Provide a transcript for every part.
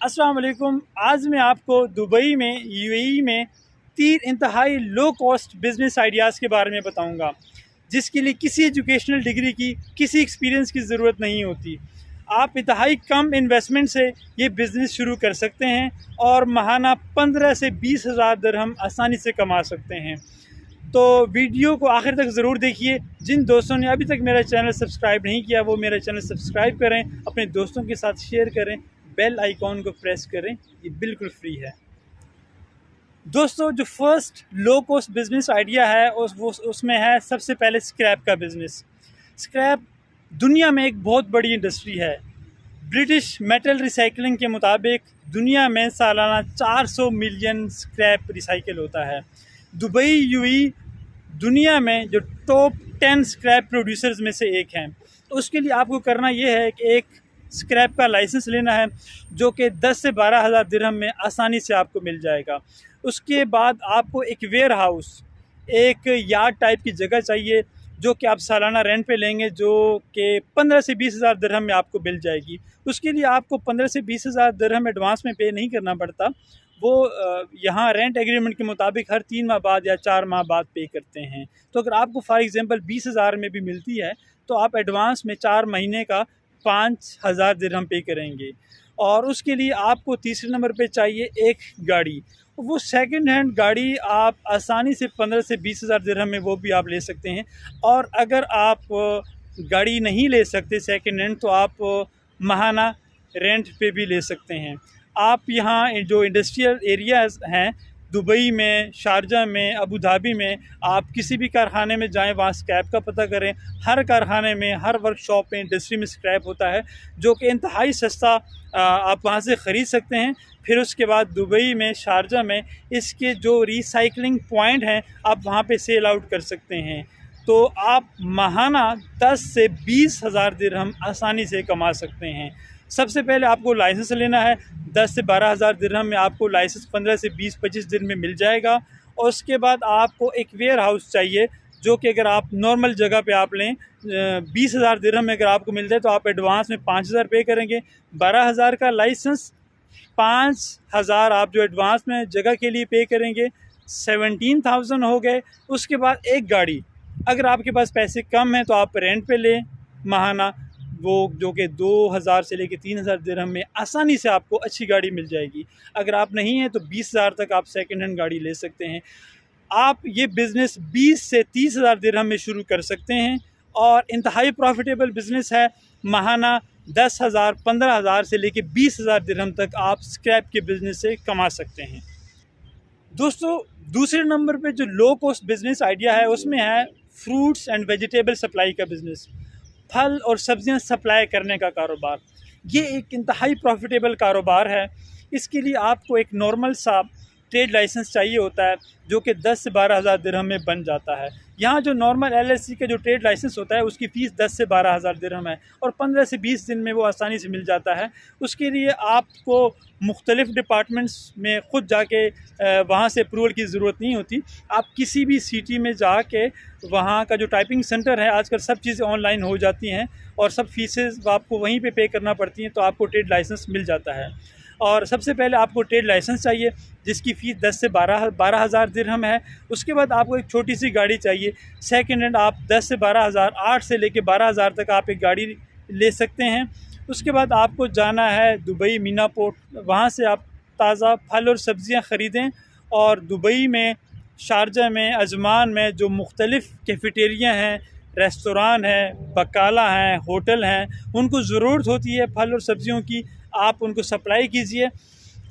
अस्सलाम वालेकुम। आज मैं आपको दुबई में यूएई में 3 इंतहाई लो कॉस्ट बिज़नेस आइडियाज़ के बारे में बताऊंगा, जिसके लिए किसी एजुकेशनल डिग्री की, किसी एक्सपीरियंस की ज़रूरत नहीं होती। आप इंतहाई कम इन्वेस्टमेंट से ये बिज़नेस शुरू कर सकते हैं और माहाना 15 से 20 हज़ार दिरहम आसानी से कमा सकते हैं। तो वीडियो को आखिर तक ज़रूर देखिए। जिन दोस्तों ने अभी तक मेरा चैनल सब्सक्राइब नहीं किया वो मेरा चैनल सब्सक्राइब करें, अपने दोस्तों के साथ शेयर करें, बेल आइकॉन को प्रेस करें। ये बिल्कुल फ्री है। दोस्तों, जो first low cost business idea है उसमें है सबसे पहले स्क्रैप का बिज़नेस। स्क्रैप दुनिया में एक बहुत बड़ी इंडस्ट्री है। ब्रिटिश मेटल रिसाइकलिंग के मुताबिक दुनिया में सालाना 400 मिलियन स्क्रैप रिसाइकिल होता है। दुबई यूएई दुनिया में जो टॉप 10 स्क्रैप प्रोड्यूसर्स में से एक हैं। तो उसके लिए आपको करना ये है कि एक स्क्रैप का लाइसेंस लेना है, जो कि 10 से 12 हज़ार दिरहम में आसानी से आपको मिल जाएगा। उसके बाद आपको एक वेयर हाउस, एक यार्ड टाइप की जगह चाहिए, जो कि आप सालाना रेंट पे लेंगे, जो कि 15 से 20 हज़ार दिरहम में आपको मिल जाएगी। उसके लिए आपको 15 से 20 हज़ार दिरहम एडवांस में पे नहीं करना पड़ता। वो यहाँ रेंट एग्रीमेंट के मुताबिक हर 3 माह बाद या 4 माह बाद पे करते हैं। तो अगर आपको फॉर एग्ज़ाम्पल 20 हज़ार में भी मिलती है तो आप एडवांस में 4 महीने का 5 हज़ार दिरहम पे करेंगे। और उसके लिए आपको तीसरे नंबर पे चाहिए एक गाड़ी। वो सेकंड हैंड गाड़ी आप आसानी से 15 से 20 हज़ार दिरहम में वो भी आप ले सकते हैं। और अगर आप गाड़ी नहीं ले सकते सेकंड हैंड, तो आप माहाना रेंट पे भी ले सकते हैं। आप यहाँ जो इंडस्ट्रियल एरियाज़ हैं दुबई में, शारजा में, अबू धाबी में, आप किसी भी कारखाने में जाएं, वहाँ स्क्रैप का पता करें। हर कारखाने में, हर वर्कशॉप में, इंडस्ट्री में स्क्रैप होता है, जो कि इंतहाई सस्ता आप वहाँ से ख़रीद सकते हैं। फिर उसके बाद दुबई में, शारजा में इसके जो रिसाइकलिंग पॉइंट हैं आप वहाँ पे सेल आउट कर सकते हैं। तो आप माहाना 10 से 20 हज़ार दिरहम आसानी से कमा सकते हैं। सबसे पहले आपको लाइसेंस लेना है। 10 से 12 हज़ार दिरहम में आपको लाइसेंस 15 से 20-25 दिन में मिल जाएगा। और उसके बाद आपको एक वेयर हाउस चाहिए, जो कि अगर आप नॉर्मल जगह पे आप लें 20 हज़ार दिरहम में अगर आपको मिल जाए तो आप एडवांस में 5 हज़ार पे करेंगे। 12 हज़ार का लाइसेंस, 5 हज़ार आप जो एडवांस में जगह के लिए पे करेंगे, 17,000 हो गए। उसके बाद एक गाड़ी, अगर आपके पास पैसे कम हैं तो आप रेंट पे लें माहाना, वो जो कि 2,000 से लेके 3,000 दिरहम में आसानी से आपको अच्छी गाड़ी मिल जाएगी। अगर आप नहीं हैं तो 20 हज़ार तक आप सेकंड हैंड गाड़ी ले सकते हैं। आप ये बिज़नेस 20 से 30 हज़ार दिरहम में शुरू कर सकते हैं और इंतहाई प्रॉफिटेबल बिज़नेस है। माहाना 10 हज़ार, 15 हज़ार से लेके 20 हज़ार दिरहम तक आप स्क्रैप के बिज़नेस से कमा सकते हैं। दोस्तों, दूसरे नंबर पे जो लो कॉस्ट बिज़नेस आइडिया है उसमें है फ्रूट्स एंड वेजिटेबल सप्लाई का बिज़नेस। फल और सब्जियां सप्लाई करने का कारोबार। ये एक इंतहाई प्रॉफिटेबल कारोबार है। इसके लिए आपको एक नॉर्मल सा ट्रेड लाइसेंस चाहिए होता है, जो कि 10 से 12 हज़ार दिरहम में बन जाता है। यहाँ जो नॉर्मल एलएलसी का जो ट्रेड लाइसेंस होता है उसकी फ़ीस 10 से 12 हज़ार दिरहम है और 15 से 20 दिन में वो आसानी से मिल जाता है। उसके लिए आपको मुख्तलिफ़ डिपार्टमेंट्स में ख़ुद जाके वहाँ से अप्रूवल की ज़रूरत नहीं होती। आप किसी भी सिटी में जाके वहाँ का जो टाइपिंग सेंटर है, आजकल सब चीज़ें ऑनलाइन हो जाती हैं और सब फीसेस आपको वहीं पे करना पड़ती हैं, तो आपको ट्रेड लाइसेंस मिल जाता है। और सबसे पहले आपको ट्रेड लाइसेंस चाहिए, जिसकी फ़ीस 10 से 12 हज़ार दिरहम है। उसके बाद आपको एक छोटी सी गाड़ी चाहिए सेकंड हैंड। आप 10 से 12 हज़ार, 8 से लेके 12 हज़ार तक आप एक गाड़ी ले सकते हैं। उसके बाद आपको जाना है दुबई मीना पोर्ट, वहाँ से आप ताज़ा फल और सब्ज़ियाँ ख़रीदें। और दुबई में, शारजा में, अजमान में जो मुख्तलिफ़ कैफ़ेटेरिया हैं, रेस्तोरान हैं, बकाला हैं, होटल हैं, उनको ज़रूरत होती है फल और सब्ज़ियों की, आप उनको सप्लाई कीजिए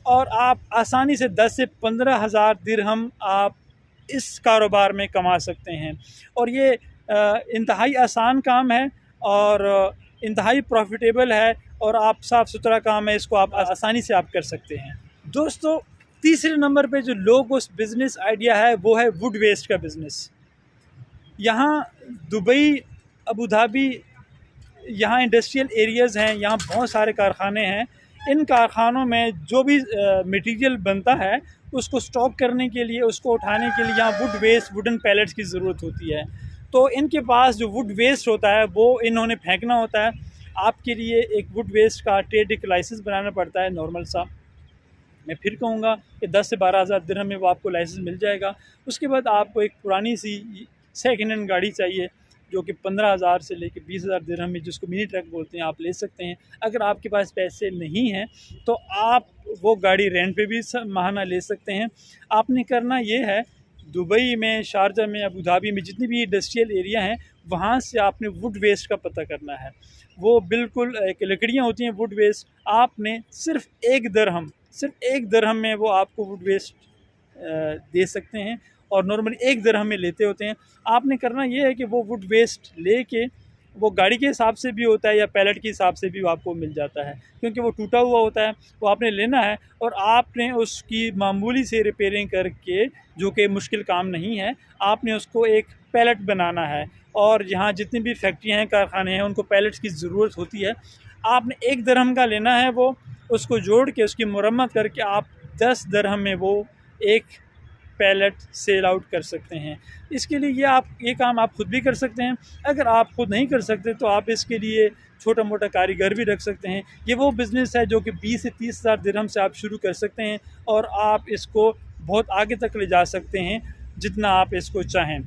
और आप आसानी से 10 से 15 हज़ार दिरहम आप इस कारोबार में कमा सकते हैं। और ये इंतहाई आसान काम है और इंतहाई प्रॉफिटेबल है और आप साफ़ सुथरा काम है, इसको आप आसानी से आप कर सकते हैं। दोस्तों, तीसरे नंबर पे जो लो कॉस्ट बिज़नेस आइडिया है वो है वुड वेस्ट का बिज़नेस। यहाँ दुबई, अबू धाबी, यहाँ इंडस्ट्रियल एरियाज़ हैं, यहाँ बहुत सारे कारखाने हैं। इन कारखानों में जो भी मटेरियल बनता है उसको स्टॉक करने के लिए, उसको उठाने के लिए यहाँ वुड वेस्ट, वुडन पैलेट्स की ज़रूरत होती है। तो इनके पास जो वुड वेस्ट होता है वो इन्होंने फेंकना होता है। आपके लिए एक वुड वेस्ट का ट्रेड एक लाइसेंस बनाना पड़ता है नॉर्मल सा। मैं फिर कहूँगा कि 10 से 12,000 दिरहम में वो आपको लाइसेंस मिल जाएगा। उसके बाद आपको एक पुरानी सी सेकेंड हैंड गाड़ी चाहिए जो कि 15,000 से लेकर 20,000 दिरहम में, जिसको मिनी ट्रक बोलते हैं, आप ले सकते हैं। अगर आपके पास पैसे नहीं हैं तो आप वो गाड़ी रेंट पे भी माहाना ले सकते हैं। आपने करना ये है, दुबई में, शारजा में, अबू धाबी में जितनी भी इंडस्ट्रियल एरिया हैं वहाँ से आपने वुड वेस्ट का पता करना है। वो बिल्कुल एक लकड़ियाँ होती हैं वुड वेस्ट, आपने सिर्फ 1 दिरहम में वो आपको वुड वेस्ट दे सकते हैं और नॉर्मली 1 दिरहम में लेते होते हैं। आपने करना ये है कि वो वुड वेस्ट लेके, वो गाड़ी के हिसाब से भी होता है या पैलेट के हिसाब से भी आपको मिल जाता है, क्योंकि वो टूटा हुआ होता है, वो आपने लेना है और आपने उसकी मामूली से रिपेयरिंग करके, जो कि मुश्किल काम नहीं है, आपने उसको एक पैलेट बनाना है। और यहाँ जितनी भी फैक्ट्रियाँ हैं, कारखाने हैं, उनको पैलेट्स की ज़रूरत होती है। आपने 1 दिरहम का लेना है, वो उसको जोड़ के उसकी मुरम्मत करके आप 10 दिरहम में वो एक पैलेट सेल आउट कर सकते हैं। इसके लिए ये काम आप खुद भी कर सकते हैं। अगर आप खुद नहीं कर सकते तो आप इसके लिए छोटा मोटा कारीगर भी रख सकते हैं। ये वो बिज़नेस है जो कि 20 से 30,000 दिरहम से आप शुरू कर सकते हैं और आप इसको बहुत आगे तक ले जा सकते हैं जितना आप इसको चाहें।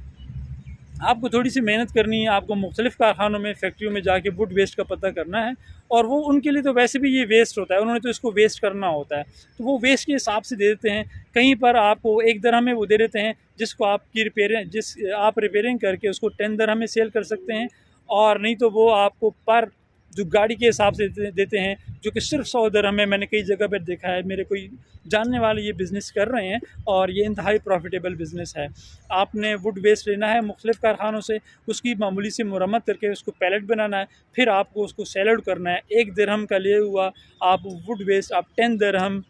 आपको थोड़ी सी मेहनत करनी है, आपको मुख्तलिफ़ कारखानों में, फैक्ट्रियों में जाके वुड वेस्ट का पता करना है और वो उनके लिए तो वैसे भी ये वेस्ट होता है, उन्होंने तो इसको वेस्ट करना होता है, तो वो वेस्ट के हिसाब से दे देते हैं। कहीं पर आपको 1 दिरहम में वो दे देते हैं, जिसको आपकी रिपेयरिंग करके उसको 10 दिरहम में सेल कर सकते हैं, और नहीं तो वो आपको पर जो गाड़ी के हिसाब से देते हैं, जो कि सिर्फ 100 दिरहम में। मैंने कई जगह पर देखा है, मेरे कोई जानने वाले ये बिज़नेस कर रहे हैं और ये इंतहाई प्रॉफिटेबल बिज़नेस है। आपने वुड वेस्ट लेना है मुख्तलिफ़ कारखानों से, उसकी मामूली सी मुरम्मत करके उसको पैलेट बनाना है, फिर आपको उसको सेल आउट करना है। 1 दिरहम का लिए हुआ आप वुड वेस्ट आप 10 दिरहम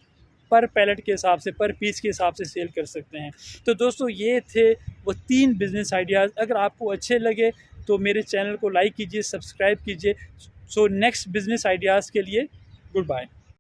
पर पैलेट के हिसाब से, पर पीस के हिसाब से सेल कर सकते हैं। तो दोस्तों, ये थे वो 3 बिज़नेस आइडियाज़। अगर आपको अच्छे लगे तो मेरे चैनल को लाइक कीजिए, सब्सक्राइब कीजिए। सो नेक्स्ट बिज़नेस आइडियाज़ के लिए गुड बाय।